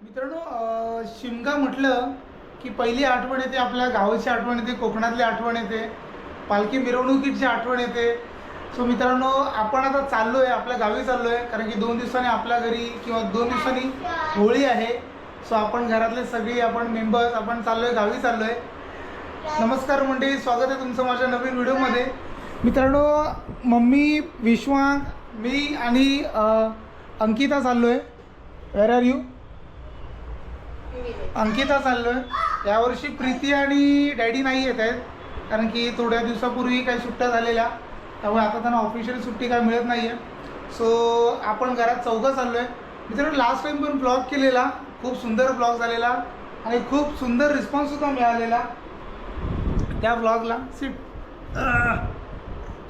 मित्रांनो, शिमगा म्हटलं की पहिली आठवण येते आपल्या गावाची आठवण येते, कोकणातली आठवण येते, पालखी मिरवणुकीची आठवण येते. सो मित्रांनो, आपण आता चाललो आहे, आपल्या गावी चाललो आहे, कारण की 2 दिवसांनी आपल्या घरी किंवा 2 दिवसांनी होळी आहे. सो आपण घरातले सगळी आपण मेंबर्स आपण चाललो आहे, गावी चाललो आहे. नमस्कार मंडळी, स्वागत आहे तुमचं माझ्या नवीन व्हिडिओमध्ये. मित्रांनो, मम्मी, विश्वांग, मी आणि अंकिता चाललो आहे. Where are you? अंकिता चाललोय. यावर्षी प्रीती आणि डॅडी नाही येत आहेत, कारण की थोड्या दिवसापूर्वी काही सुट्ट्या झालेल्या, त्यामुळे आता त्यांना ऑफिशियल सुट्टी काय मिळत नाही आहे. सो आपण घरात चौघं चाललो आहे. मित्रांनो, लास्ट टाईम पण ब्लॉग केलेला, खूप सुंदर ब्लॉग झालेला आणि खूप सुंदर रिस्पॉन्ससुद्धा मिळालेला त्या ब्लॉगला.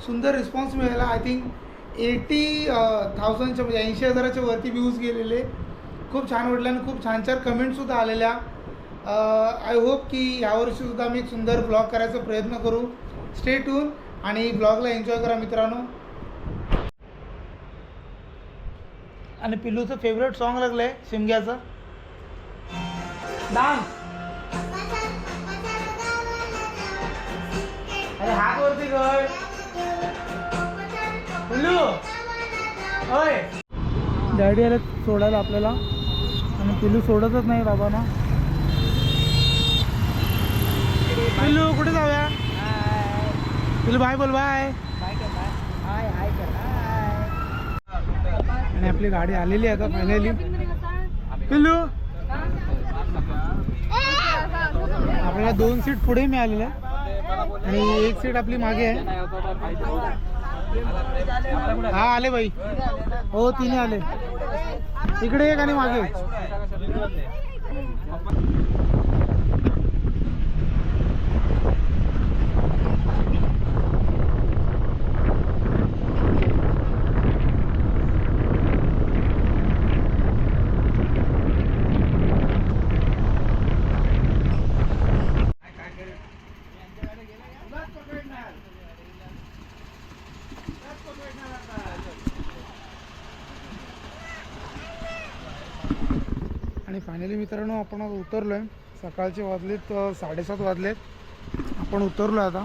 सुंदर रिस्पॉन्स मिळाला. आय थिंक 80,000च्या म्हणजे 80,000च्या वरती व्ह्यूज गेलेले. खूप छान वाटलं आणि खूप छान छान कमेंटसुद्धा आलेल्या. आय होप की यावर्षीसुद्धा आम्ही एक सुंदर ब्लॉग करायचा प्रयत्न करू. स्टे ट्यून आणि ब्लॉगला एन्जॉय करा मित्रांनो. आणि पिल्लूचं फेवरेट सॉन्ग लागलं आहे शिमग्याचं, डान्स. अरे हात वरती कर पिल्लू. होय, डॅडी आले सोडायला आपल्याला आणि पिल्लू सोडतच नाही बाबांना. पिल्लू कुठे जाऊया? पिल्लू बाय बोल. बाय. आणि आपली गाडी आलेली आहे आता फायनली. पिल्लू, आपल्याला 2 सीट पुढे मिळालेल्या आणि 1 सीट आपली मागे आहे. हा आले बाई. हो, तिने आले. इकडे एक आणि मागे. आणि फायनली मित्रांनो, आपण आता उतरलो आहे. सकाळचे वाजलेत 7:30 वाजलेत. आपण उतरलो आता.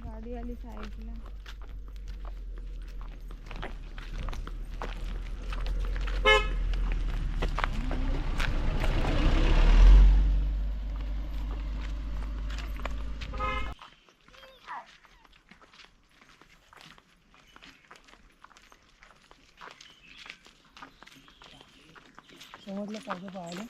गाडी आली साईडला. समजलं कसं पाहायला.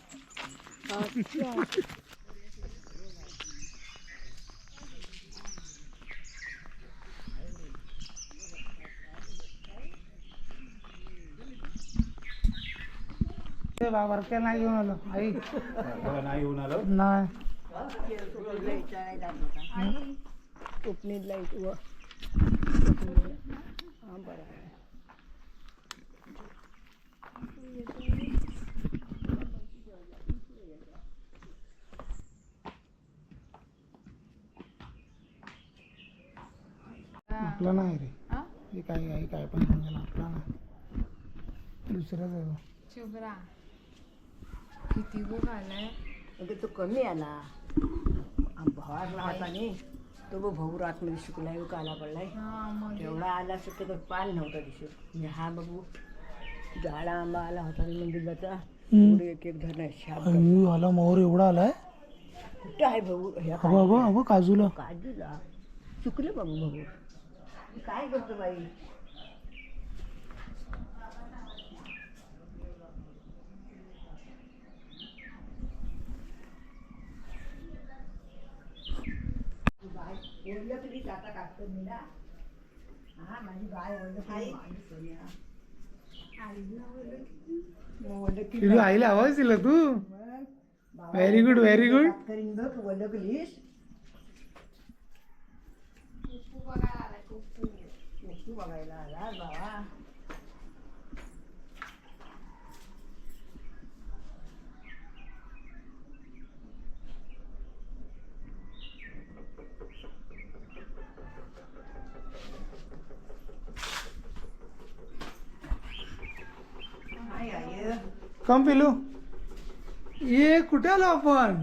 वरक्या नाही घेऊन आलो आई. नाही घेऊन आलो. नाही कोकणीत लाईट व बरं. आपला नाही रे. हे काय आहे, काय पण घेऊन गेला. आपला नाही, दुसराच आहे. शुभ्रा किती गो आलाय. म्हणजे तो कमी आला. भावाला होता नाही तो भाऊ आतमध्ये शिकलाय, काला पडलाय. एवढा आला असं तर पान नव्हता दिसत. म्हणजे हा बघू झाडा आंबा आला होता मंदिराचा. पुढे एक एक धरण आहे. आला मोहर एवढा आलाय. कुठं आहे भाऊ? अगं काजूला. काजूला चुकले बघू भाऊ. काय करतो बाई? ओळखलीच आता काढतो मी ना. हा माझी गाय तिला आईला आवाज दिला तू. Very good, very good. ओळखलीस. बघायला आला बाबा. कम पिलू ये कुठे आलो आपण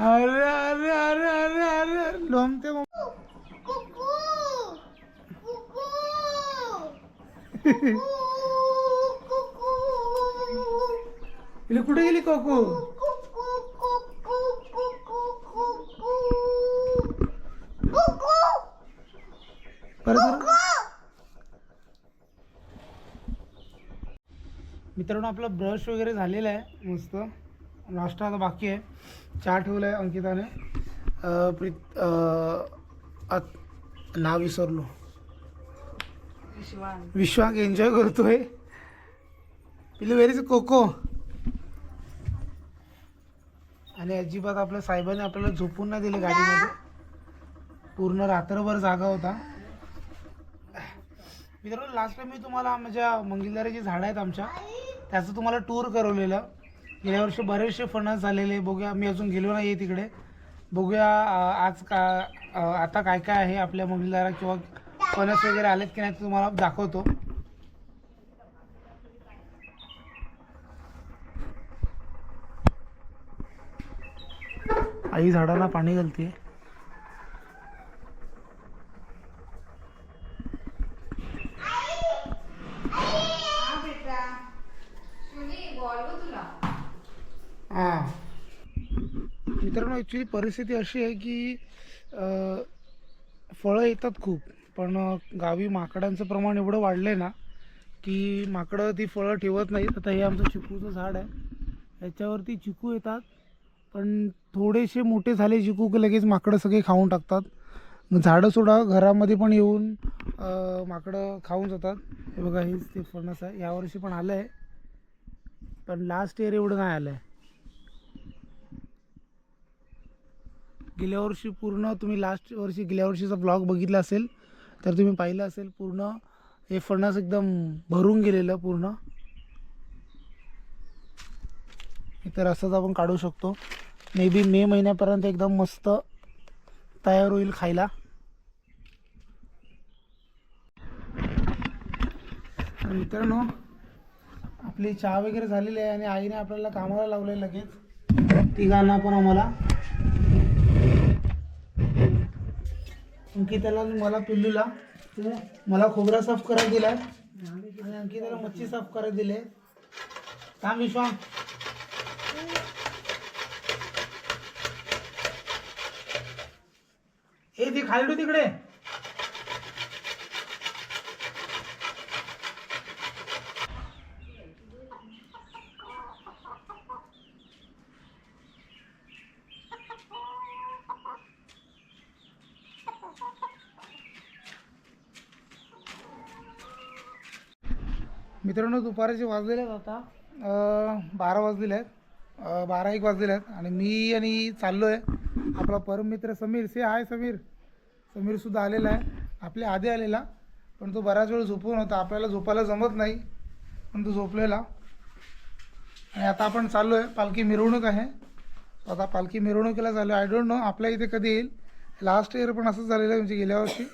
अरे अरे अरे अरे अरे लोमते पिलू कुठे गेली कोकू परत मित्रांनो आपला ब्रश वगैरे झालेला आहे मस्त नाश्ता आता बाकी आहे चहा ठेवला आहे अंकिताने नाव विसरलो विश्वांक एन्जॉय करतोय पिलू व्हेरीच कोको आणि अजिबात आपल्या साहेबांनी आपल्याला झोपून नाही दिले गाडीमध्ये पूर्ण रात्रभर जागा होता मित्रांनो लास्ट टाइम मी तुम्हाला माझ्या मंगिलदाराची झाडं आहेत आमच्या त्याचं तुम्हाला टूर करवलेलं गेल्या वर्षी बरेचसे फणस झालेले बघूया मी अजून गेलो नाही आहे तिकडे बघूया आज का आता काय काय आहे आपल्या मंगिलदारा किंवा फणस वगैरे आलेत की नाही ते तुम्हाला दाखवतो आई झाडांना पाणी घालते हां मित्रांनो ॲक्च्युली परिस्थिती अशी आहे की फळं येतात खूप पण गावी माकडांचं प्रमाण एवढं वाढलं आहे ना की माकडं ती फळं ठेवत नाहीत आता हे आमचं चिकूचं झाड आहे याच्यावरती चिकू येतात पण थोडेसे मोठे झाले चिकू की लगेच माकडं सगळे खाऊन टाकतात मग झाडं सोडा घरामध्ये पण येऊन माकडं खाऊन जातात हे बघा हेच ते फणस आहे यावर्षी पण आलं आहे पण लास्ट इयर एवढं नाही आलं आहे गेल्या वर्षी पूर्ण तुम्ही लास्ट वर्षी गेल्या वर्षीचा ब्लॉग बघितला असेल तर तुम्ही पाहिलं असेल पूर्ण हे फणस एकदम भरून गेलेलं पूर्ण तर असंच आपण काढू शकतो मे बी मे महिन्यापर्यंत एकदम मस्त तयार होईल खायला मित्रांनो आपली चहा वगैरे झालेली आहे आणि आईने आपल्याला कामाला लावले लगेच तिघांना पण आम्हाला अंकिताला मला पिल्लूला मला खोबरा साफ करायला दिला आणि अंकिताला मच्छी साफ करायला दिले काम विश्वास हे ती खालडू तिकडे मित्रांनो दुपारचे वाजलेले आहेत आता 12 वाजलेले आहेत 12-1 वाजलेले आहेत आणि मी आणि चाललो आहे आपला परम मित्र समीर से हाय समीरसुद्धा आलेला आहे आपल्या आधी आलेला पण तो बराच वेळ झोपून होता आपल्याला झोपायला जमत नाही पण तो झोपलेला आणि आता आपण चाललो आहे पालखी मिरवणूक आहे आता पालखी मिरवणुकीला चाललो आय डोंट नो आपल्या इथे कधी येईल लास्ट इयर पण असंच झालेलं म्हणजे गेल्या वर्षी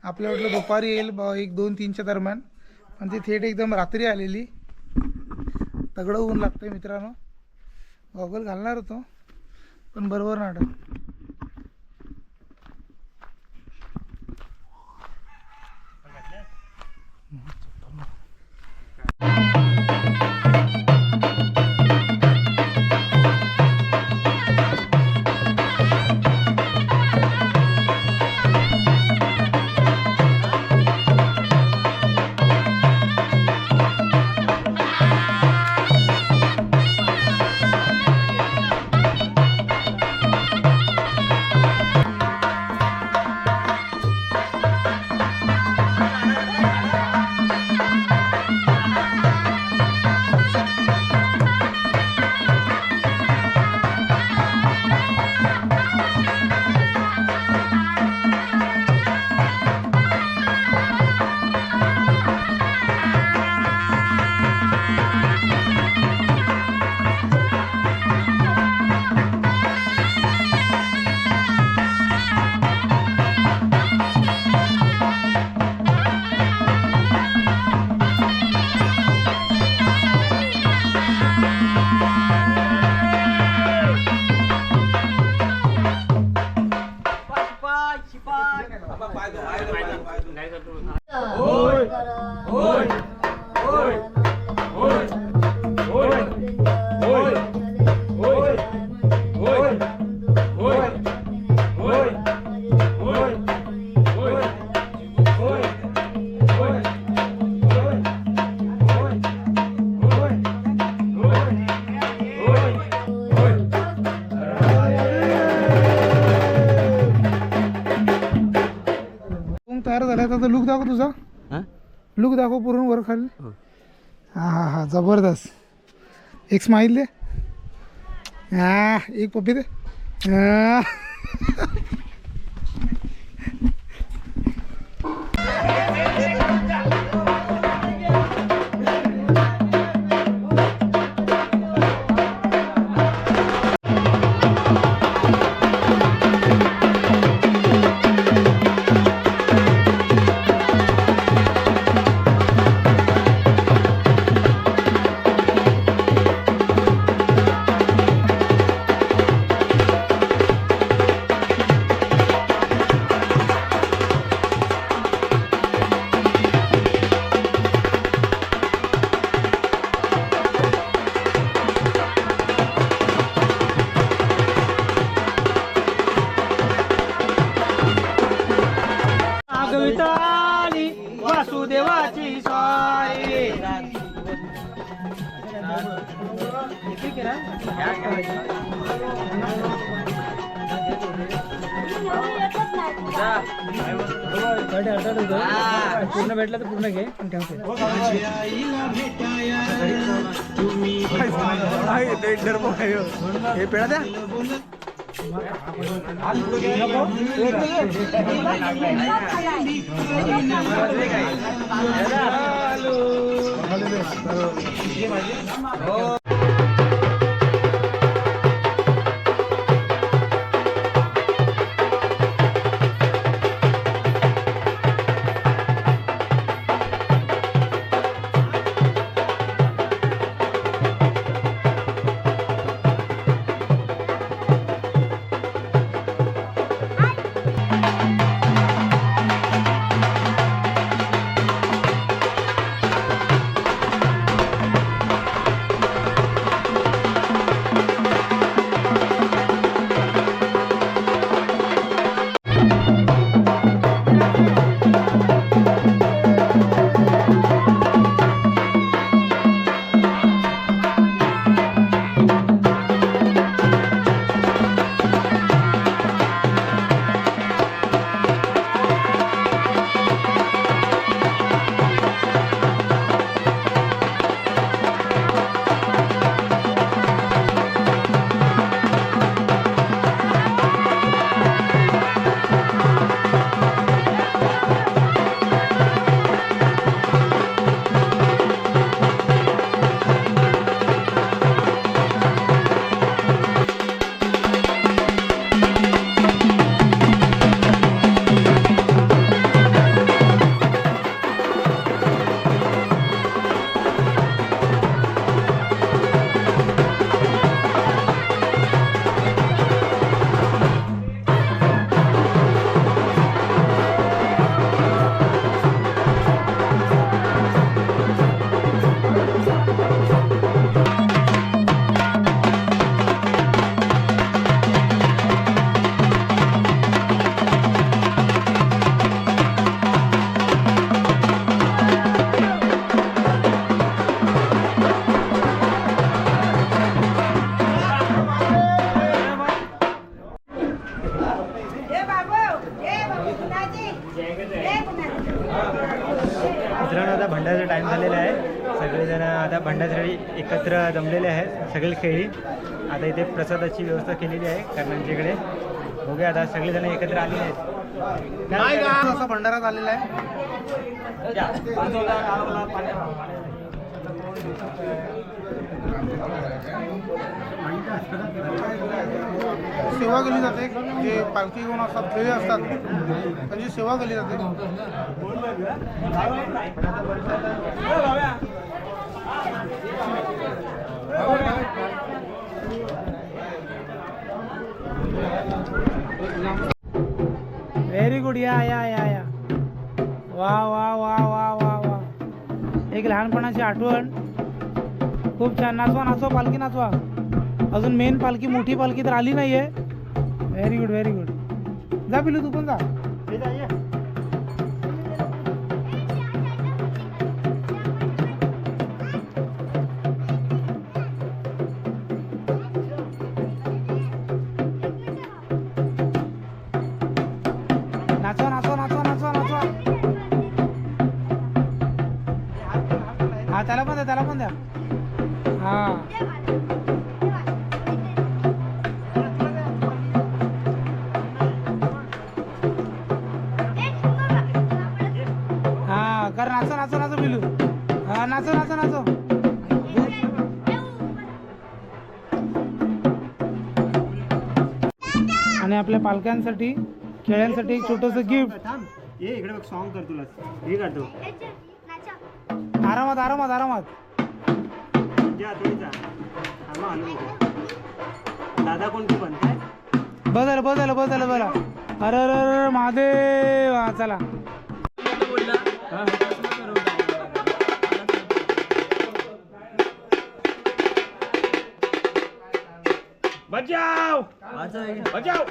आपल्या वाटलं दुपारी येईल 1, 2, 3च्या दरम्यान पण ती थेट एकदम रात्री आलेली तगडं ऊन लागतं मित्रांनो गॉगल घालणार होतो पण बरोबर नाटक तयार झाल्या आता लुक दाखव तुझा हा? लुक दाखव पूर्ण वर खाली हो. हा हा हा जबरदस्त एक स्माइल दे हा एक पप्पी दे हा. विठाली वासुदेवाची स्वारी पूर्ण भेटलं तर पूर्ण घे ठेवते हे पेढा द्या मित्रांनो आता भंडाऱ्याचा टाईम झालेला आहे सगळेजण आता भंडाऱ्यासाठी एकत्र जमलेले आहेत सगळे खेळी आता इथे प्रसादाची व्यवस्था केलेली आहे कर्णांच्या इकडे बघूया आता सगळेजण एकत्र आलेले आहेत असा भंडारा झालेला आहे सेवा केली जाते जे पालखी घेऊन असतात खेळे असतात त्यांची सेवा केली जाते व्हेरी गुड या वा वा वा वा वा वा एक लहानपणाची आठवण खूप छान नाचवा नाचवा पालखी नाचवा अजून मेन पालखी मोठी पालखी तर आली नाहीये व्हेरी गुड जा पिलू तू पण जा नाचवा नाचवा नाचवा नाचवा नाचवा दाखवून द्या. हा हा कर, नाचो नाचो नाचो पिलू. हा नाचो नाचो नाचो. आणि आपल्या पालकांसाठी खेळ्यांसाठी एक छोटंसं गिफ्ट. थांब, ये इकडे बघ, सॉन्ग कर तुला हे काढतो. आरामात आरामात आरामात. जा तुझा आम्हा आलो नको. दादा कोणती पण काय बदल बदल बदल बदल. अरे अरे अरे महादेव. हा चला. बचाव बचाव.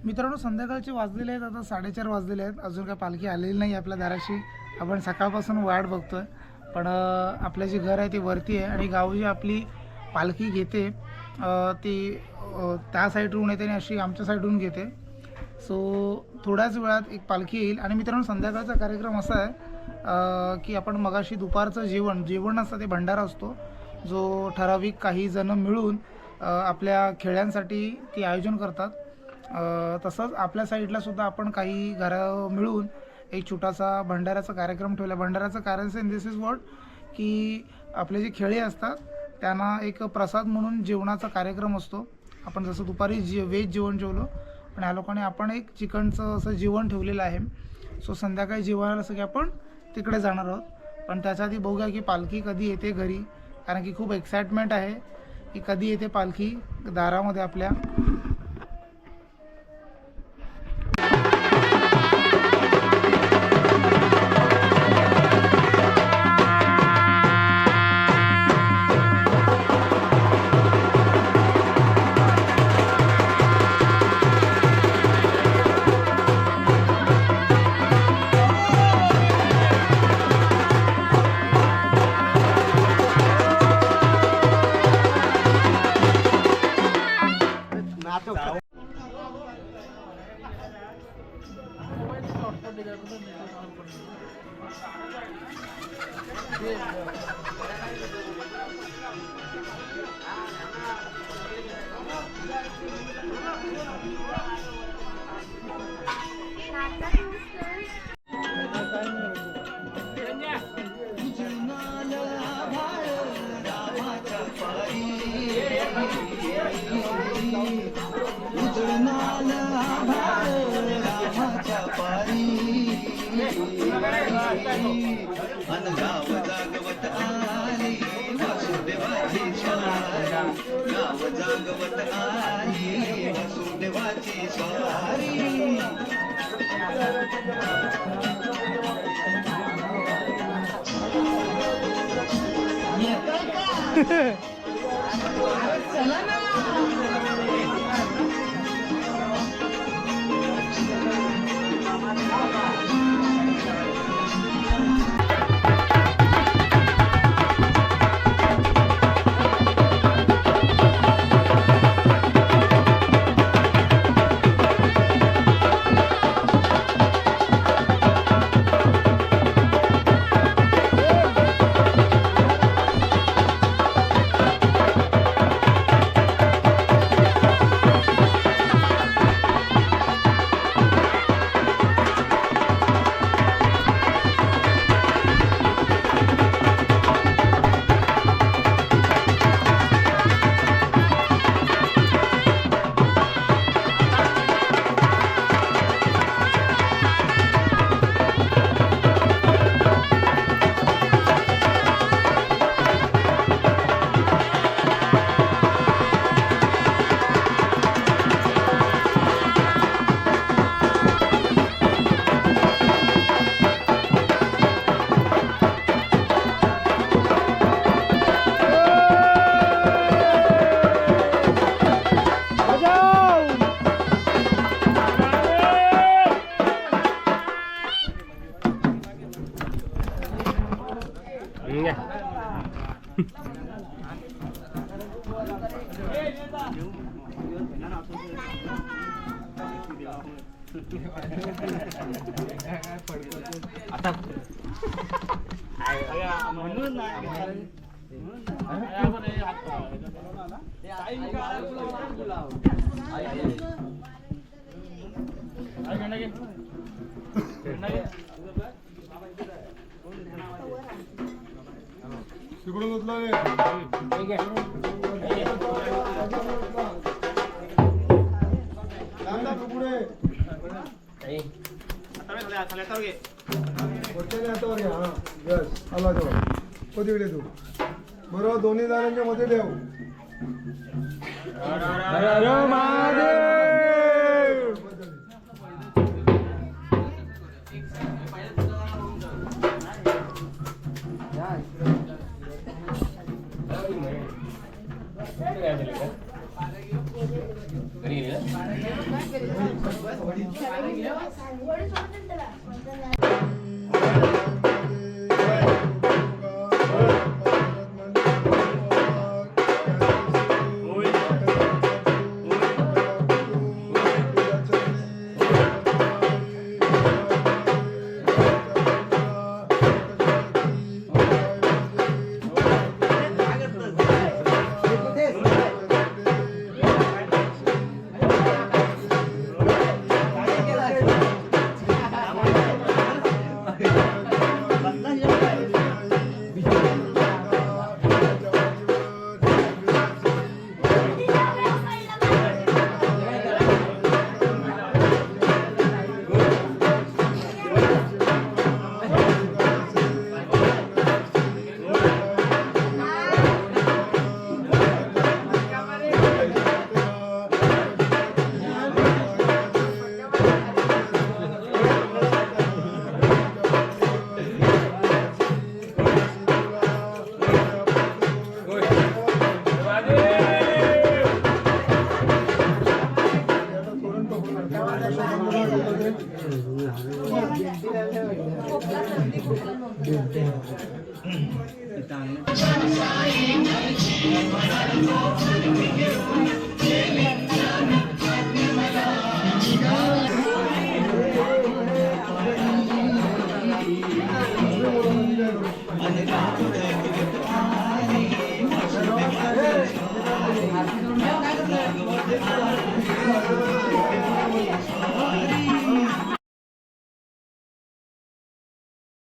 मित्रांनो, संध्याकाळचे वाजलेले आहेत आता 4:30 वाजलेले आहेत. अजून काय पालखी आलेली नाही आपल्या दाराशी. आपण सकाळपासून वाट बघतोय. पण आपलं जे घर आहे ते वरती आहे आणि गाव जी आपली पालखी घेते ती त्या साईडवरून येते आणि अशी आमच्या साईडवरून घेते. सो थोड्याच वेळात एक पालखी येईल. आणि मित्रांनो, संध्याकाळचा कार्यक्रम असा आहे की आपण मगाशी दुपारचं जेवण असतं ते भंडारा असतो, जो ठराविक काही जण मिळून आपल्या खेळ्यांसाठी ती आयोजन करतात. तसंच आपल्या साईडला सुद्धा आपण काही घरं मिळून एक छोटासा भंडाऱ्याचा कार्यक्रम ठेवला. भंडाऱ्याचं कारण इन दिस इज वॉट की आपले जे खेळे असतात त्यांना एक प्रसाद म्हणून जेवणाचा कार्यक्रम असतो. आपण जसं दुपारी व्हेज जेवण जेवलो, पण ह्या लोकांनी आपण एक चिकनचं असं जेवण ठेवलेलं आहे. सो संध्याकाळी जेवायला सगळे आपण तिकडे जाणार आहोत. पण त्याच्या आधी बघूया की पालखी कधी येते घरी, कारण की खूप एक्साइटमेंट आहे की कधी येते पालखी दारामध्ये आपल्या. आता तिकडून उचला रे. लांब दाखव पुढे. वरच्याने हातावर घ्या. हा यस आला जवळ. हो तिकडे तू बरोबर दोन्ही जणांच्या मध्ये ठेव.